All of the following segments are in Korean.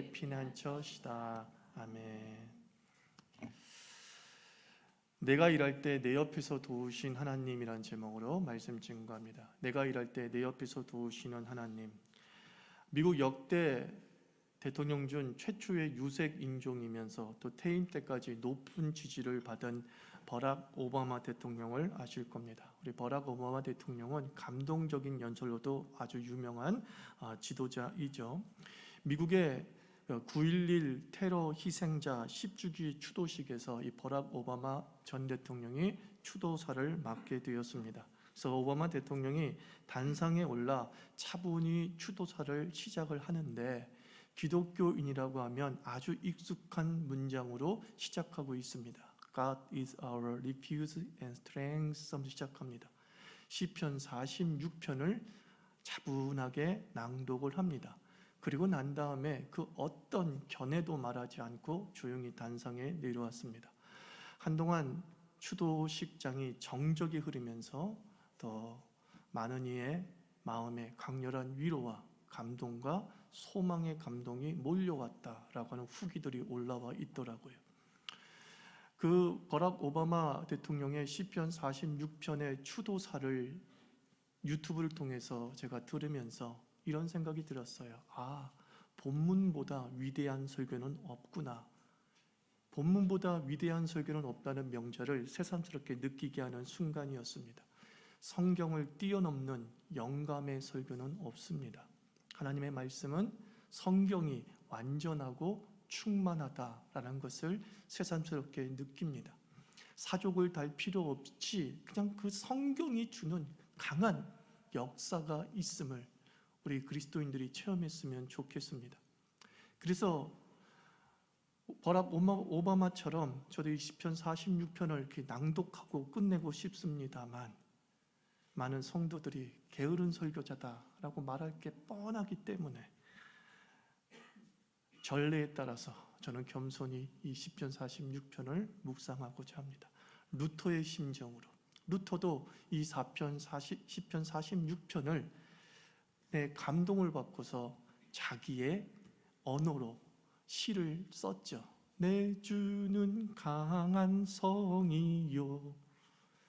우리의 피난처시다. 아멘. 내가 일할 때 내 옆에서 도우신 하나님이란 제목으로 말씀 증거합니다. 내가 일할 때 내 옆에서 도우시는 하나님. 미국 역대 대통령 중 최초의 유색 인종이면서 또 퇴임 때까지 높은 지지를 받은 버락 오바마 대통령을 아실 겁니다. 우리 버락 오바마 대통령은 감동적인 연설로도 아주 유명한 지도자이죠. 미국의 9.11 테러 희생자 10주기 추도식에서 이 버락 오바마 전 대통령이 추도사를 맡게 되었습니다. 그래서 오바마 대통령이 단상에 올라 차분히 추도사를 시작을 하는데 기독교인이라고 하면 아주 익숙한 문장으로 시작하고 있습니다. God is our refuge and strength. 시작합니다. 시편 46편을 차분하게 낭독을 합니다. 그리고 난 다음에 그 어떤 견해도 말하지 않고 조용히 단상에 내려왔습니다. 한동안 추도식장이 정적이 흐르면서 더 많은 이의 마음에 강렬한 위로와 감동과 소망의 감동이 몰려왔다라고 하는 후기들이 올라와 있더라고요. 그 버락 오바마 대통령의 시편 46편의 추도사를 유튜브를 통해서 제가 들으면서 이런 생각이 들었어요. 본문보다 위대한 설교는 없구나. 본문보다 위대한 설교는 없다는 명제를 새삼스럽게 느끼게 하는 순간이었습니다. 성경을 뛰어넘는 영감의 설교는 없습니다. 하나님의 말씀은 성경이 완전하고 충만하다라는 것을 새삼스럽게 느낍니다. 사족을 달 필요 없이 그냥 그 성경이 주는 강한 역사가 있음을 우리 그리스도인들이 체험했으면 좋겠습니다. 그래서 버락 오바마처럼 저도 이 시편 46편을 이렇게 낭독하고 끝내고 싶습니다만 많은 성도들이 게으른 설교자다라고 말할 게 뻔하기 때문에 전례에 따라서 저는 겸손히 이 시편 46편을 묵상하고자 합니다. 루터의 심정으로. 루터도 이 시편 46편을 내 감동을 받고서 자기의 언어로 시를 썼죠. 내 주는 강한 성이요.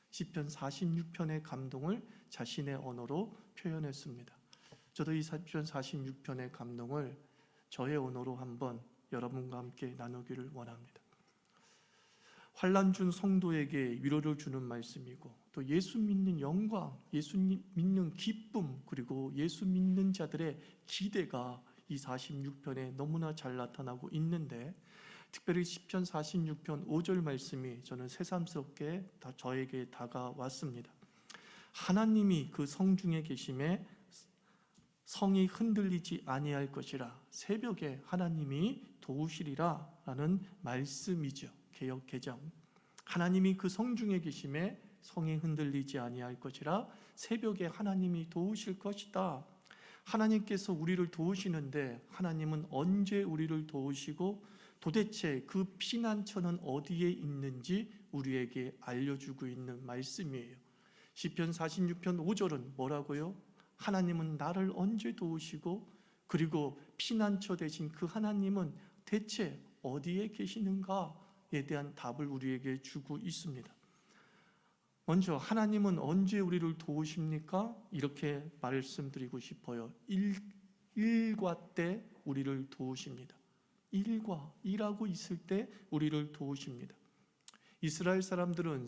시편 46편의 감동을 자신의 언어로 표현했습니다. 저도 이 시편 46편의 감동을 저의 언어로 한번 여러분과 함께 나누기를 원합니다. 환난 중 성도에게 위로를 주는 말씀이고 또 예수 믿는 영광, 예수 믿는 기쁨, 그리고 예수 믿는 자들의 기대가 이 46편에 너무나 잘 나타나고 있는데 특별히 시편 46편 5절 말씀이 저는 새삼스럽게 저에게 다가왔습니다. 하나님이 그 성중에 계심에 성이 흔들리지 아니할 것이라. 새벽에 하나님이 도우시리라 라는 말씀이죠. 개역 개정. 하나님이 그 성중에 계심에 성이 흔들리지 아니할 것이라. 새벽에 하나님이 도우실 것이다. 하나님께서 우리를 도우시는데 하나님은 언제 우리를 도우시고 도대체 그 피난처는 어디에 있는지 우리에게 알려주고 있는 말씀이에요. 시편 46편 5절은 뭐라고요? 하나님은 나를 언제 도우시고 그리고 피난처 되신 그 하나님은 대체 어디에 계시는가에 대한 답을 우리에게 주고 있습니다. 먼저 하나님은 언제 우리를 도우십니까? 이렇게 말씀드리고 싶어요. 일과 때 우리를 도우십니다. 일하고 있을 때 우리를 도우십니다.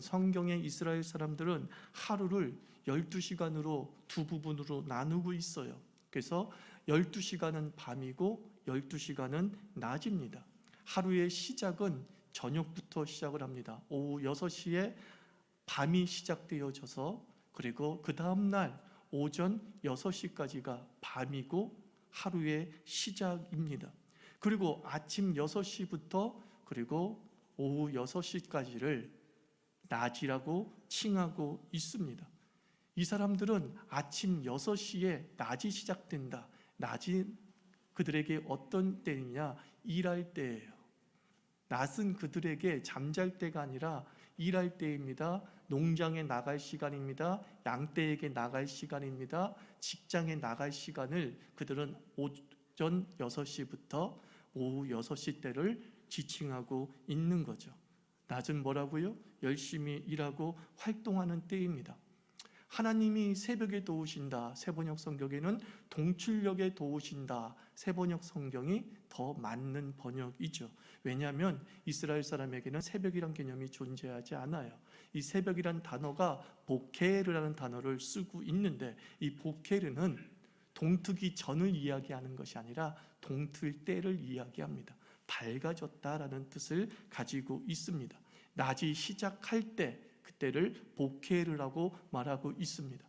성경의 이스라엘 사람들은 하루를 12시간으로 두 부분으로 나누고 있어요. 그래서 12시간은 밤이고 12시간은 낮입니다. 하루의 시작은 저녁부터 시작을 합니다. 오후 6시에 밤이 시작되어져서 그리고 그 다음날 오전 6시까지가 밤이고 하루의 시작입니다. 그리고 아침 6시부터 그리고 오후 6시까지를 낮이라고 칭하고 있습니다. 이 사람들은 아침 6시에 낮이 시작된다. 낮이 그들에게 어떤 때이냐? 일할 때예요. 낮은 그들에게 잠잘 때가 아니라 일할 때입니다. 농장에 나갈 시간입니다. 양떼에게 나갈 시간입니다. 직장에 나갈 시간을 그들은 오전 6시부터 오후 6시 때를 지칭하고 있는 거죠. 낮은 뭐라고요? 열심히 일하고 활동하는 때입니다. 하나님이 새벽에 도우신다. 새번역 성경에는 동출력에 도우신다. 새번역 성경이 더 맞는 번역이죠. 왜냐하면 이스라엘 사람에게는 새벽이란 개념이 존재하지 않아요. 이 새벽이란 단어가 보케르라는 단어를 쓰고 있는데, 이 보케르는 동트기 전을 이야기하는 것이 아니라 동틀 때를 이야기합니다. 밝아졌다라는 뜻을 가지고 있습니다. 낮이 시작할 때, 그때를 보케르라고 말하고 있습니다.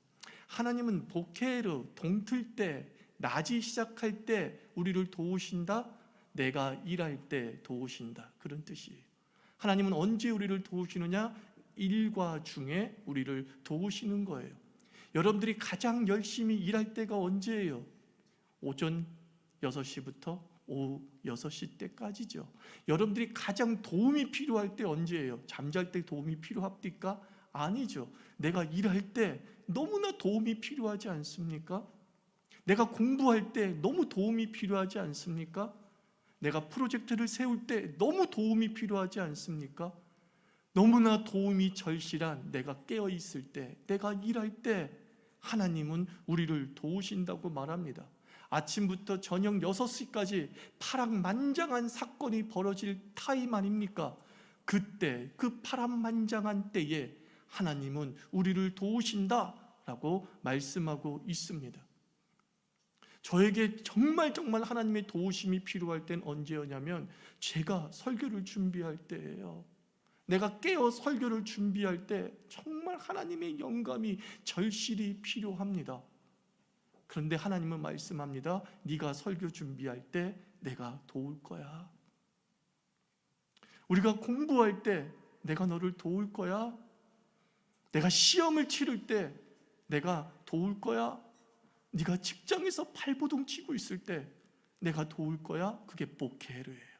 하나님은 보케르, 동틀 때, 낮이 시작할 때 우리를 도우신다. 내가 일할 때 도우신다. 그런 뜻이에요. 하나님은 언제 우리를 도우시느냐? 일과 중에 우리를 도우시는 거예요. 여러분들이 가장 열심히 일할 때가 언제예요? 오전 6시부터 오후 6시 때까지죠. 여러분들이 가장 도움이 필요할 때 언제예요? 잠잘 때 도움이 필요합니까? 아니죠. 내가 일할 때 너무나 도움이 필요하지 않습니까? 내가 공부할 때 너무 도움이 필요하지 않습니까? 내가 프로젝트를 세울 때 너무 도움이 필요하지 않습니까? 너무나 도움이 절실한 내가 깨어 있을 때, 내가 일할 때 하나님은 우리를 도우신다고 말합니다. 아침부터 저녁 6시까지 파란만장한 사건이 벌어질 타임 아닙니까? 그때, 그 파란만장한 때에 하나님은 우리를 도우신다라고 말씀하고 있습니다. 저에게 정말 하나님의 도우심이 필요할 땐 언제였냐면, 제가 설교를 준비할 때예요. 내가 깨어 설교를 준비할 때 정말 하나님의 영감이 절실히 필요합니다. 그런데 하나님은 말씀합니다. 네가 설교 준비할 때 내가 도울 거야. 우리가 공부할 때 내가 너를 도울 거야. 내가 시험을 치를 때 내가 도울 거야. 네가 직장에서 발버둥 치고 있을 때 내가 도울 거야. 그게 보케르예요.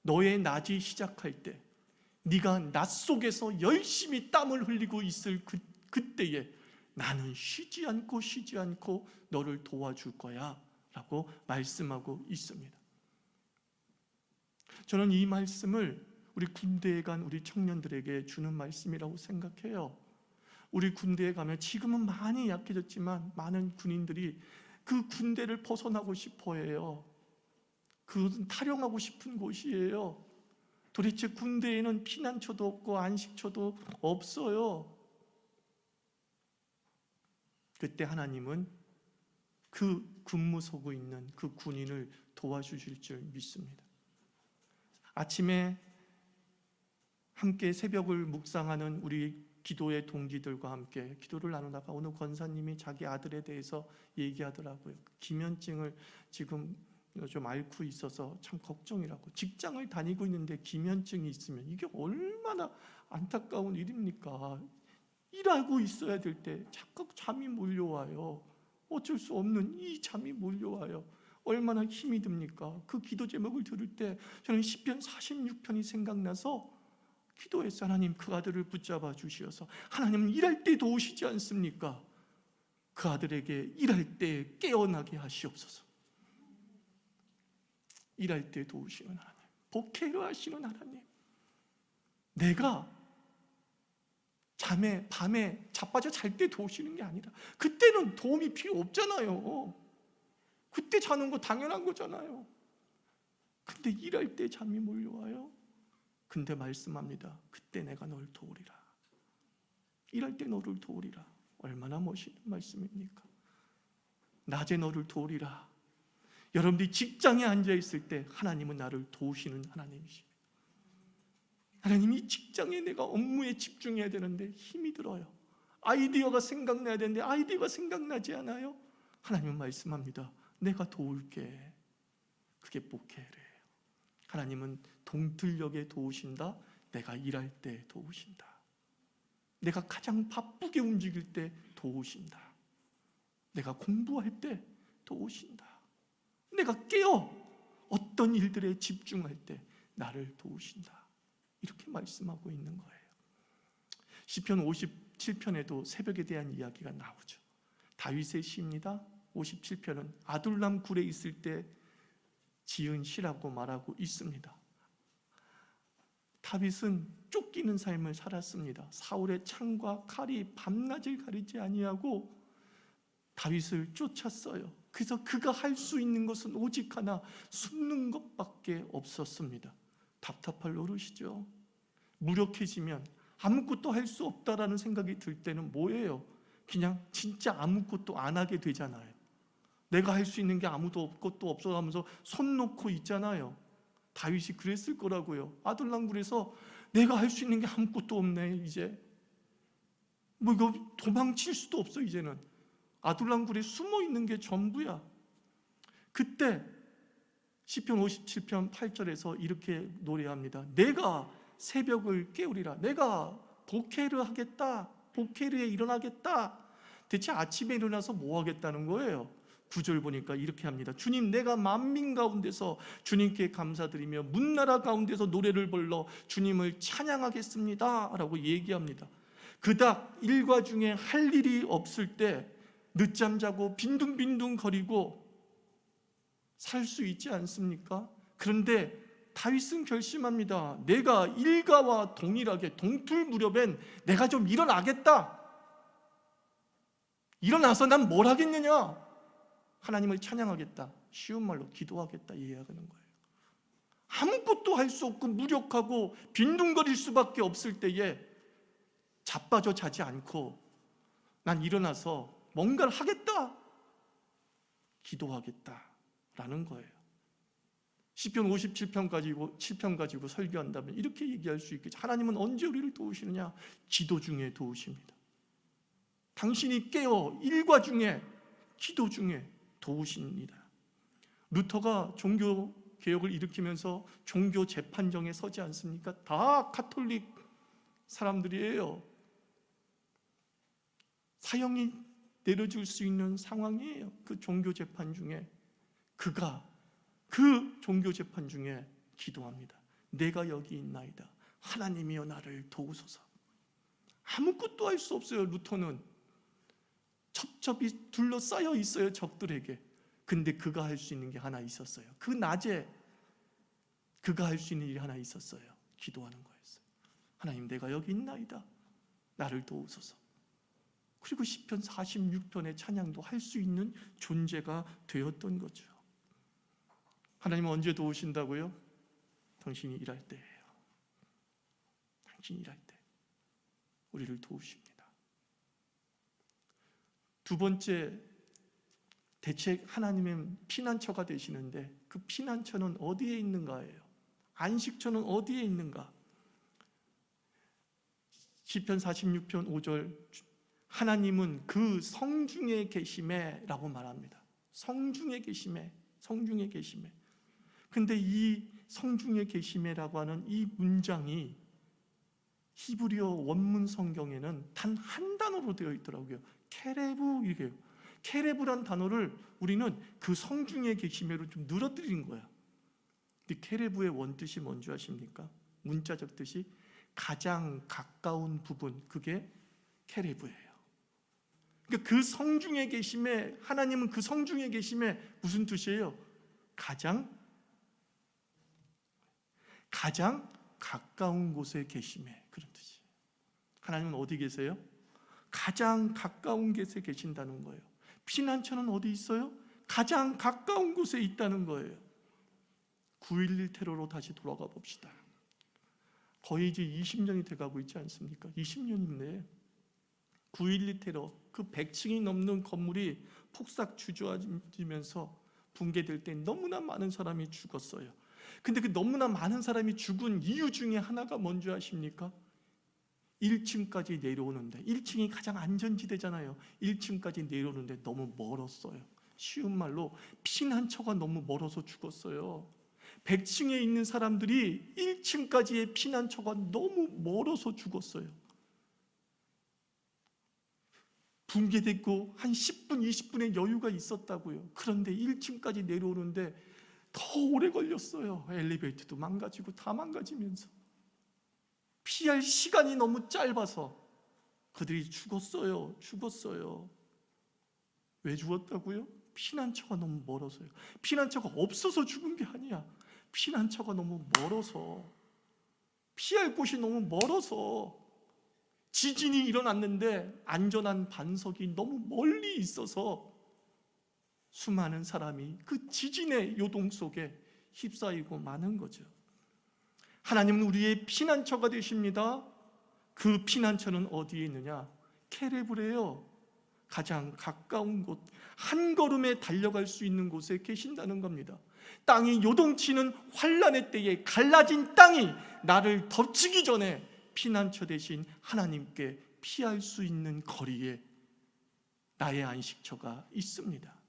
너의 낮이 시작할 때, 네가 낮 속에서 열심히 땀을 흘리고 있을 그때에 나는 쉬지 않고 너를 도와줄 거야 라고 말씀하고 있습니다. 저는 이 말씀을 우리 군대에 간 우리 청년들에게 주는 말씀이라고 생각해요. 우리 군대에 가면 지금은 많이 약해졌지만 많은 군인들이 그 군대를 벗어나고 싶어 해요. 그것은 탈영하고 싶은 곳이에요. 도대체 군대에는 피난처도 없고 안식처도 없어요. 그때 하나님은 그 근무서고 있는 그 군인을 도와주실 줄 믿습니다. 아침에 함께 새벽을 묵상하는 우리 기도의 동기들과 함께 기도를 나누다가 어느 권사님이 자기 아들에 대해서 얘기하더라고요. 기면증을 지금 좀 앓고 있어서 참 걱정이라고. 직장을 다니고 있는데 기면증이 있으면 이게 얼마나 안타까운 일입니까? 일하고 있어야 될 때 자꾸 잠이 몰려와요. 어쩔 수 없는 이 잠이 몰려와요. 얼마나 힘이 듭니까? 그 기도 제목을 들을 때 저는 시편 46편이 생각나서 기도했어요. 하나님, 그 아들을 붙잡아 주시어서. 하나님은 일할 때 도우시지 않습니까? 그 아들에게 일할 때 깨어나게 하시옵소서. 일할 때 도우시는 하나님, 보케르 하시는 하나님, 내가 밤에 자빠져 잘 때 도우시는 게 아니라, 그때는 도움이 필요 없잖아요. 그때 자는 거 당연한 거잖아요. 근데 일할 때 잠이 몰려와요. 근데 말씀합니다. 그때 내가 널 도우리라. 일할 때 너를 도우리라. 얼마나 멋있는 말씀입니까? 낮에 너를 도우리라. 여러분들이 직장에 앉아있을 때 하나님은 나를 도우시는 하나님이십니다. 하나님이 직장에 내가 업무에 집중해야 되는데 힘이 들어요. 아이디어가 생각나야 되는데 아이디어가 생각나지 않아요. 하나님은 말씀합니다. 내가 도울게. 그게 보케르예요. 하나님은 동틀녘에 도우신다. 내가 일할 때 도우신다. 내가 가장 바쁘게 움직일 때 도우신다. 내가 공부할 때 도우신다. 내가 깨어 어떤 일들에 집중할 때 나를 도우신다. 이렇게 말씀하고 있는 거예요. 시편 57편에도 새벽에 대한 이야기가 나오죠. 다윗의 시입니다. 57편은 아둘람 굴에 있을 때 지은 시라고 말하고 있습니다. 다윗은 쫓기는 삶을 살았습니다. 사울의 창과 칼이 밤낮을 가리지 아니하고 다윗을 쫓았어요. 그래서 그가 할 수 있는 것은 오직 하나, 숨는 것밖에 없었습니다. 답답할 노릇이죠. 무력해지면 아무것도 할 수 없다라는 생각이 들 때는 뭐예요? 그냥 진짜 아무것도 안 하게 되잖아요. 내가 할 수 있는 게 아무것도 없어 하면서 손 놓고 있잖아요. 다윗이 그랬을 거라고요. 아둘람굴에서 내가 할 수 있는 게 아무것도 없네. 이제 뭐 이거 도망칠 수도 없어. 이제는 아둘람굴에 숨어 있는 게 전부야. 그때 시편 57편 8절에서 이렇게 노래합니다. 내가 새벽을 깨우리라. 내가 보케르 하겠다. 보케르에 일어나겠다. 대체 아침에 일어나서 뭐 하겠다는 거예요? 9절 보니까 이렇게 합니다. 주님, 내가 만민 가운데서 주님께 감사드리며 문나라 가운데서 노래를 불러 주님을 찬양하겠습니다 라고 얘기합니다. 그닥 일과 중에 할 일이 없을 때 늦잠 자고 빈둥빈둥 거리고 살 수 있지 않습니까? 그런데 다윗은 결심합니다. 내가 일가와 동일하게 동틀 무렵엔 내가 좀 일어나겠다. 일어나서 난 뭘 하겠느냐? 하나님을 찬양하겠다. 쉬운 말로 기도하겠다 이야기하는 거예요. 아무것도 할 수 없고 무력하고 빈둥거릴 수밖에 없을 때에 자빠져 자지 않고 난 일어나서 뭔가를 하겠다. 기도하겠다라는 거예요. 시편 57편 가지고 7편 가지고 설교한다면 이렇게 얘기할 수 있겠죠. 하나님은 언제 우리를 도우시느냐? 기도 중에 도우십니다. 당신이 깨어 일과 중에, 기도 중에 도우십니다. 루터가 종교 개혁을 일으키면서 종교 재판정에 서지 않습니까? 다 가톨릭 사람들이에요. 사형이 내려줄 수 있는 상황이에요. 그 종교 재판 중에 그가 그 종교 재판 중에 기도합니다. 내가 여기 있나이다. 하나님이여 나를 도우소서. 아무것도 할 수 없어요. 루터는 첩첩이 둘러싸여 있어요. 적들에게. 근데 그가 할 수 있는 게 하나 있었어요. 그 낮에 그가 할 수 있는 일이 하나 있었어요. 기도하는 거였어요. 하나님, 내가 여기 있나이다. 나를 도우소서. 그리고 시편 46편의 찬양도 할 수 있는 존재가 되었던 거죠. 하나님은 언제 도우신다고요? 당신이 일할 때예요. 당신이 일할 때 우리를 도우십니다. 두 번째, 대책 하나님은 피난처가 되시는데 그 피난처는 어디에 있는가예요? 안식처는 어디에 있는가? 시편 46편 5절 하나님은 그 성중에 계심에 라고 말합니다. 성중에 계심에, 성중에 계심에. 근데 이 성중에 계심에라고 하는 이 문장이 히브리어 원문 성경에는 단 한 단어로 되어 있더라고요. 케레브, 이게요. 케레브란 단어를 우리는 그 성중에 계심에로 좀 늘어뜨린 거야. 근데 케레브의 원뜻이 뭔지 아십니까? 문자적 뜻이 가장 가까운 부분, 그게 케레브예요. 그러니까 그 성중에 계심에, 하나님은 그 성중에 계심에 무슨 뜻이에요? 가장 가까운 곳에 계심에, 그런 뜻이에요. 하나님은 어디 계세요? 가장 가까운 곳에 계신다는 거예요. 피난처는 어디 있어요? 가장 가까운 곳에 있다는 거예요. 9.11 테러로 다시 돌아가 봅시다. 거의 이제 20년이 돼가고 있지 않습니까? 20년인데 9.12 테러, 그 100층이 넘는 건물이 폭삭 주저앉으면서 붕괴될 때 너무나 많은 사람이 죽었어요. 근데 그 너무나 많은 사람이 죽은 이유 중에 하나가 뭔지 아십니까? 1층까지 내려오는데, 1층이 가장 안전지대잖아요. 1층까지 내려오는데 너무 멀었어요. 쉬운 말로 피난처가 너무 멀어서 죽었어요. 100층에 있는 사람들이 1층까지의 피난처가 너무 멀어서 죽었어요. 붕괴됐고 한 10분, 20분의 여유가 있었다고요. 그런데 1층까지 내려오는데 더 오래 걸렸어요. 엘리베이터도 망가지고 다 망가지면서 피할 시간이 너무 짧아서 그들이 죽었어요. 왜 죽었다고요? 피난처가 너무 멀어서요. 피난처가 없어서 죽은 게 아니야. 피난처가 너무 멀어서, 피할 곳이 너무 멀어서, 지진이 일어났는데 안전한 반석이 너무 멀리 있어서 수많은 사람이 그 지진의 요동 속에 휩싸이고 마는 거죠. 하나님은 우리의 피난처가 되십니다. 그 피난처는 어디에 있느냐? 케레브레요. 가장 가까운 곳, 한 걸음에 달려갈 수 있는 곳에 계신다는 겁니다. 땅이 요동치는 환란의 때에 갈라진 땅이 나를 덮치기 전에 피난처 대신 하나님께 피할 수 있는 거리에 나의 안식처가 있습니다.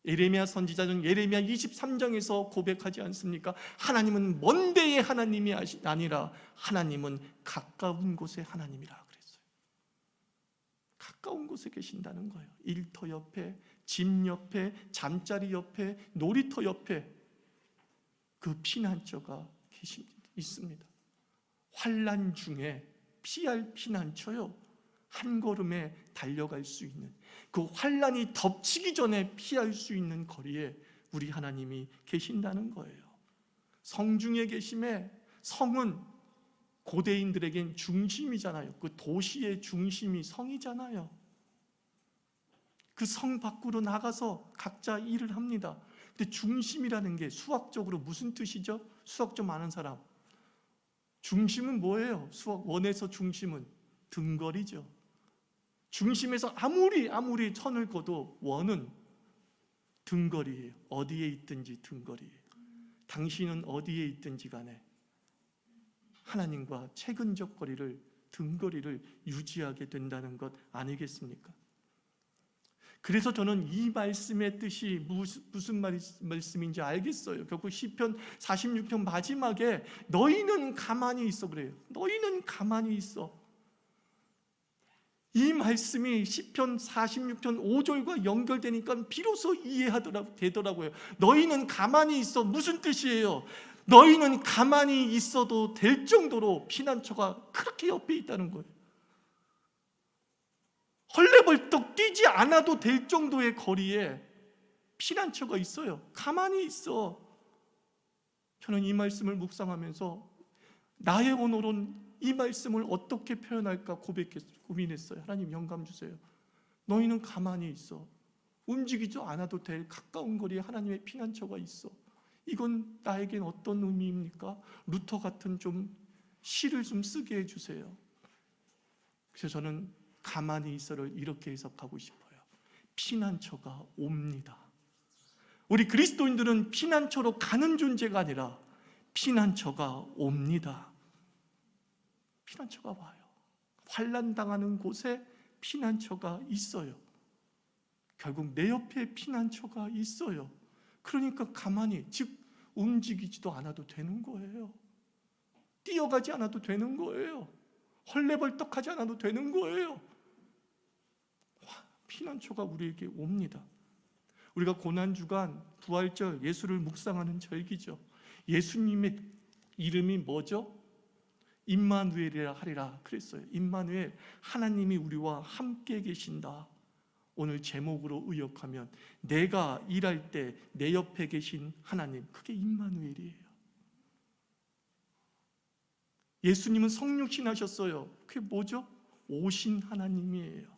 예레미야 선지자는 예레미야 23장에서 고백하지 않습니까? 하나님은 먼 데의 하나님이 아니라 하나님은 가까운 곳의 하나님이라 그랬어요. 가까운 곳에 계신다는 거예요. 일터 옆에, 집 옆에, 잠자리 옆에, 놀이터 옆에 그 피난처가 있습니다. 환난 중에 피할 피난처요, 한 걸음에 달려갈 수 있는, 그 환난이 덮치기 전에 피할 수 있는 거리에 우리 하나님이 계신다는 거예요. 성중에 계심에, 성은 고대인들에겐 중심이잖아요. 그 도시의 중심이 성이잖아요. 그 성 밖으로 나가서 각자 일을 합니다. 근데 중심이라는 게 수학적으로 무슨 뜻이죠? 수학 좀 아는 사람. 중심은 뭐예요? 수학 원에서 중심은 등거리죠. 중심에서 아무리 선을 그어도 원은 등거리예요. 어디에 있든지 등거리예요. 당신은 어디에 있든지 간에 하나님과 최근적 거리를, 등거리를 유지하게 된다는 것 아니겠습니까? 그래서 저는 이 말씀의 뜻이 무슨 말씀인지 알겠어요. 결국 시편 46편 마지막에 너희는 가만히 있어 그래요. 너희는 가만히 있어. 이 말씀이 시편 46편 5절과 연결되니까 비로소 되더라고요. 너희는 가만히 있어. 무슨 뜻이에요? 너희는 가만히 있어도 될 정도로 피난처가 그렇게 옆에 있다는 거예요. 헐레벌떡 뛰지 않아도 될 정도의 거리에 피난처가 있어요. 가만히 있어. 저는 이 말씀을 묵상하면서 나의 오늘은 이 말씀을 어떻게 표현할까 고민했어요. 하나님 영감 주세요. 너희는 가만히 있어. 움직이지 않아도 될 가까운 거리에 하나님의 피난처가 있어. 이건 나에겐 어떤 의미입니까? 루터 같은 좀 시를 좀 쓰게 해주세요. 그래서 저는 가만히 있어를 이렇게 해석하고 싶어요. 피난처가 옵니다. 우리 그리스도인들은 피난처로 가는 존재가 아니라 피난처가 옵니다. 피난처가 와요. 환난 당하는 곳에 피난처가 있어요. 결국 내 옆에 피난처가 있어요. 그러니까 가만히, 즉 움직이지도 않아도 되는 거예요. 뛰어가지 않아도 되는 거예요. 헐레벌떡하지 않아도 되는 거예요. 피난처가 우리에게 옵니다. 우리가 고난주간, 부활절, 예수를 묵상하는 절기죠. 예수님의 이름이 뭐죠? 임마누엘이라 하리라 그랬어요. 임마누엘, 하나님이 우리와 함께 계신다. 오늘 제목으로 의역하면 내가 일할 때 내 옆에 계신 하나님, 그게 임마누엘이에요. 예수님은 성육신 하셨어요. 그게 뭐죠? 오신 하나님이에요.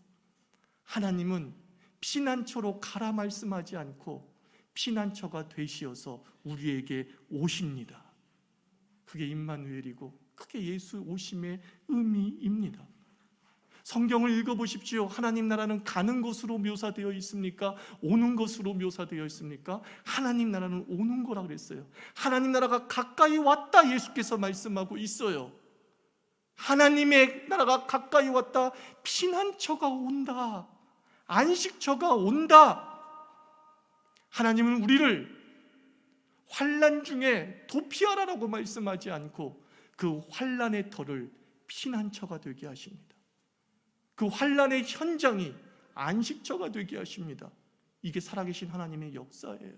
하나님은 피난처로 가라 말씀하지 않고 피난처가 되시어서 우리에게 오십니다. 그게 임마누엘이고 그게 예수 오심의 의미입니다. 성경을 읽어보십시오. 하나님 나라는 가는 것으로 묘사되어 있습니까? 오는 것으로 묘사되어 있습니까? 하나님 나라는 오는 거라 그랬어요. 하나님 나라가 가까이 왔다 예수께서 말씀하고 있어요. 하나님의 나라가 가까이 왔다. 피난처가 온다. 안식처가 온다. 하나님은 우리를 환난 중에 도피하라라고 말씀하지 않고 그 환난의 터를 피난처가 되게 하십니다. 그 환난의 현장이 안식처가 되게 하십니다. 이게 살아계신 하나님의 역사예요.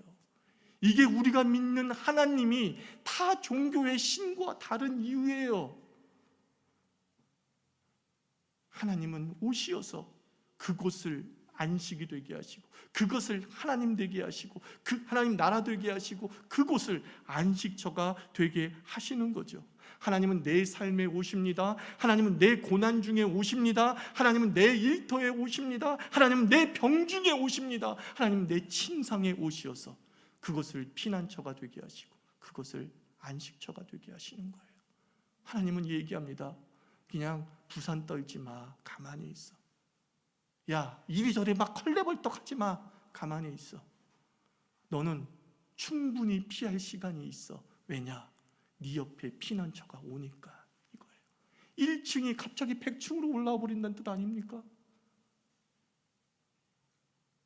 이게 우리가 믿는 하나님이 타 종교의 신과 다른 이유예요. 하나님은 오시어서 그곳을 안식이 되게 하시고, 그것을 하나님 되게 하시고, 그 하나님 나라 되게 하시고, 그곳을 안식처가 되게 하시는 거죠. 하나님은 내 삶에 오십니다. 하나님은 내 고난 중에 오십니다. 하나님은 내 일터에 오십니다. 하나님은 내 병 중에 오십니다. 하나님은 내 침상에 오시어서 그것을 피난처가 되게 하시고, 그것을 안식처가 되게 하시는 거예요. 하나님은 얘기합니다. 그냥 부산 떨지 마. 가만히 있어. 야, 이리저리 막 헐레벌떡 하지 마. 가만히 있어. 너는 충분히 피할 시간이 있어. 왜냐? 네 옆에 피난처가 오니까. 이거예요. 1층이 갑자기 100층으로 올라와 버린다는 뜻 아닙니까?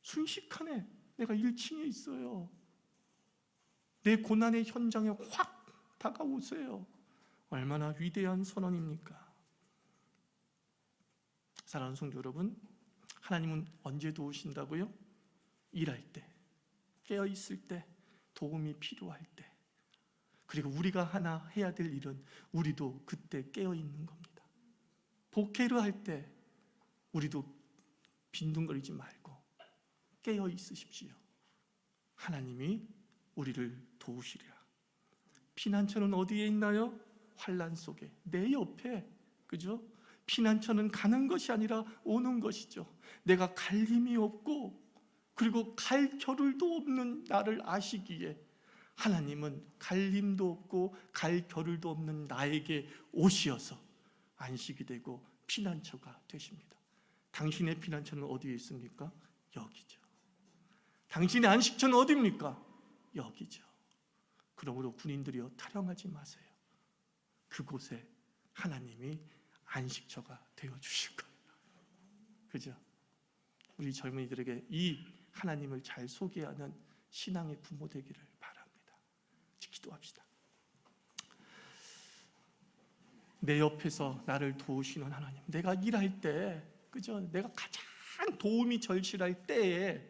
순식간에 내가 1층에 있어요. 내 고난의 현장에 확 다가오세요. 얼마나 위대한 선언입니까? 사랑하는 성도 여러분, 하나님은 언제 도우신다고요? 일할 때, 깨어있을 때, 도움이 필요할 때. 그리고 우리가 하나 해야 될 일은 우리도 그때 깨어있는 겁니다. 복회를 할 때 우리도 빈둥거리지 말고 깨어있으십시오. 하나님이 우리를 도우시리라. 피난처는 어디에 있나요? 환난 속에, 내 옆에. 그죠? 피난처는 가는 것이 아니라 오는 것이죠. 내가 갈 힘이 없고 그리고 갈 겨를도 없는 나를 아시기에 하나님은 갈 힘도 없고 갈 겨를도 없는 나에게 오시어서 안식이 되고 피난처가 되십니다. 당신의 피난처는 어디에 있습니까? 여기죠. 당신의 안식처는 어디입니까? 여기죠. 그러므로 군인들이여 타령하지 마세요. 그곳에 하나님이 안식처가 되어주실 거예요. 그죠? 우리 젊은이들에게 이 하나님을 잘 소개하는 신앙의 부모 되기를 바랍니다. 기도합시다. 내 옆에서 나를 도우시는 하나님, 내가 일할 때, 그죠? 내가 가장 도움이 절실할 때에,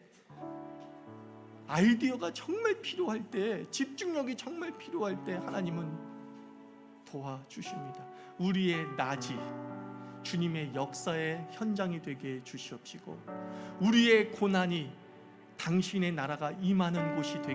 아이디어가 정말 필요할 때, 집중력이 정말 필요할 때 하나님은 도와주십니다. 우리의 낮이 주님의 역사의 현장이 되게 해주시옵시고, 우리의 고난이 당신의 나라가 임하는 곳이 되게